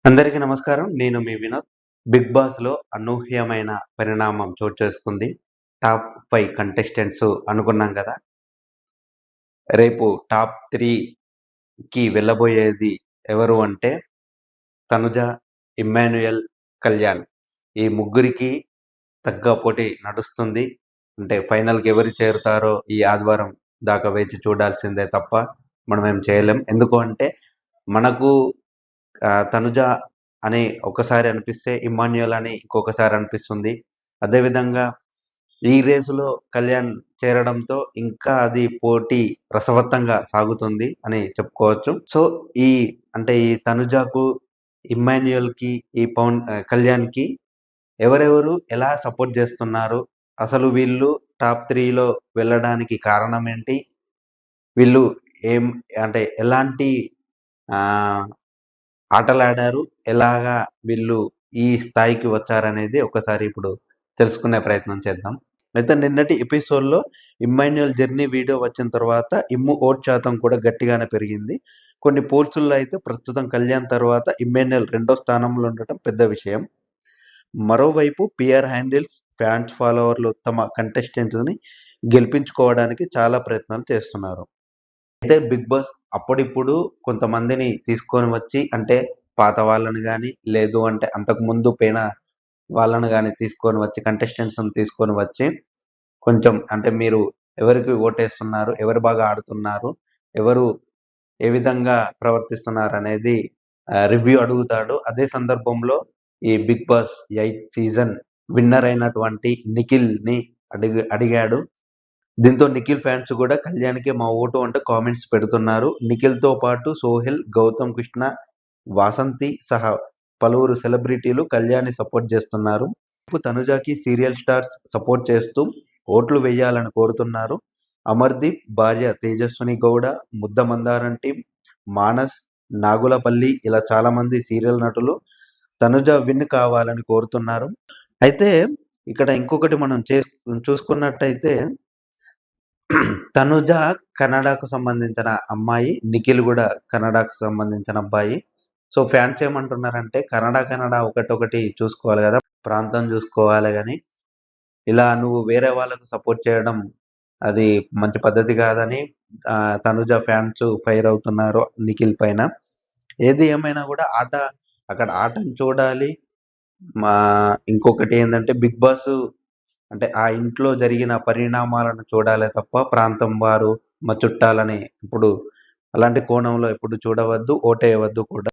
అందరికీ నమస్కారం. నేను మీ వినోద్. 'బిగ్ బాస్‌లో' అనూహ్యమైన పరిణామం చోటు చేసుకుంది. టాప్ 5 కంటెస్టెంట్స్ అనుకున్నాం కదా! రేపు టాప్ 3కి వెళ్ళబోయేది ఎవరు అంటే తనుజ, ఇమ్మాన్యుయల్, కళ్యాణ్. ఈ ముగ్గురికి తగ్గ పోటీ నడుస్తుంది. అంటే ఫైనల్‌కి ఎవరు చేరుతారో ఈ ఆదివారం దాకా వేచి చూడాల్సిందే తప్ప మనమేం చేయలేం. ఎందుకు అంటే మనకు తనుజ అని ఒకసారి అనిపిస్తే, ఇమ్మాన్యుయల్ అని ఇంకొకసారి అనిపిస్తుంది. అదేవిధంగా ఈ రేసులో కళ్యాణ్ చేరడంతో ఇంకా అది పోటీ రసవత్తంగా సాగుతుంది అని చెప్పుకోవచ్చు. సో, ఈ ఈ తనుజకు, ఇమ్మాన్యుయల్‌కి, కళ్యాణ్‌కి ఎవరెవరు ఎలా సపోర్ట్ జేస్తున్నారు? అసలు వీళ్ళు టాప్ 3లో వెళ్ళడానికి కారణమేంటి? వీళ్ళు ఏం ఎలాంటి ఆహ్ ఆటలాడారు. ఎలాగా వీళ్ళు ఈ స్థాయికి వచ్చారనేది ఒకసారి ఇప్పుడు తెలుసుకునే ప్రయత్నం చేద్దాం. అయితే నిన్నటి ఎపిసోడ్‌లో ఇమ్మాన్యుయల్ జర్నీ వీడియో వచ్చిన తర్వాత ఓట్ శాతం కూడా గట్టిగానే పెరిగింది. కొన్ని పోల్సుల్లో అయితే ప్రస్తుతం కళ్యాణ్ తర్వాత ఇమ్మాన్యుయల్ రెండో స్థానంలో ఉండటం పెద్ద విషయం. మరోవైపు పీఆర్ హ్యాండిల్స్, ఫ్యాన్స్ ఫాలోవర్లు తమ కంటెస్టెంట్స్‌ని గెలిపించుకోవడానికి చాలా ప్రయత్నాలు చేస్తున్నారు. అయితే 'బిగ్ బాస్' అప్పుడిప్పుడు కొంతమందిని తీసుకొని వచ్చి పాత వాళ్ళని గాని, లేదు అంటే అంతకుముందు పోయిన వాళ్ళని గాని తీసుకొని వచ్చి కంటెస్టెంట్స్‌ని తీసుకొని వచ్చి కొంచెం మీరు ఎవరికి ఓటేస్తున్నారు? ఎవరు బాగా ఆడుతున్నారు? ఎవరు ఏ విధంగా ప్రవర్తిస్తున్నారనేది రివ్యూ అడుగుతాడు. అదే సందర్భంలో ఈ 'బిగ్ బాస్' 8 సీజన్ విన్నర్ అయినటువంటి నిఖిల్‌ని అడిగాడు. దీంతో నిఖిల్ ఫ్యాన్స్ కూడా కళ్యాణ్‌కే మా ఓటు అంటూ కామెంట్స్ పెడుతున్నారు. నిఖిల్‌తో పాటు సోహెల్, గౌతమ్ కృష్ణ, వాసంతి సహా పలువురు సెలబ్రిటీలు కళ్యాణ్‌ని సపోర్ట్ చేస్తున్నారు. తనుజకి సీరియల్ స్టార్స్ సపోర్ట్ చేస్తూ ఓట్లు వేయాలని కోరుతున్నారు. అమర్‌దీప్ భార్య తేజస్విని గౌడ, ముద్ద మందారం టీమ్, మానస్, నాగులపల్లి ఇలా చాలామంది సీరియల్ నటులు తనుజ విన్ కావాలని కోరుతున్నారు. అయితే ఇక్కడ ఇంకొకటి మనం చూసుకున్నట్టయితే తనుజ కన్నడకు సంబంధించిన అమ్మాయి. నిఖిల్ గూడా కన్నడకు సంబంధించిన అబ్బాయి. సో, ఫ్యాన్స్ ఏమంటున్నారంటే కన్నడ ఒకటొకటి చూసుకోవాలి గదా! ప్రాంతం జూసుకోవాలి గానీ, ఇలా నువ్వు వేరే వాళ్ళకు సపోర్ట్ చేయడం అది మంచి పద్ధతి గాదని తనుజ ఫ్యాన్స్ ఫైర్ అవుతున్నారు నిఖిల్ పైన. ఏది ఏమైనా గూడా అక్కడ ఆటను చూడాలి. మా ఇంకొకటి ఏందంటే 'బిగ్ బాస్' ఆ ఇంట్లో జరిగిన పరిణామాలను చూడాలే తప్ప ప్రాంతం వారు, మా చుట్టాలని ఇప్పుడు అలాంటి కోణంలో ఎప్పుడు చూడవద్దు. ఓటేయవద్దు కూడా.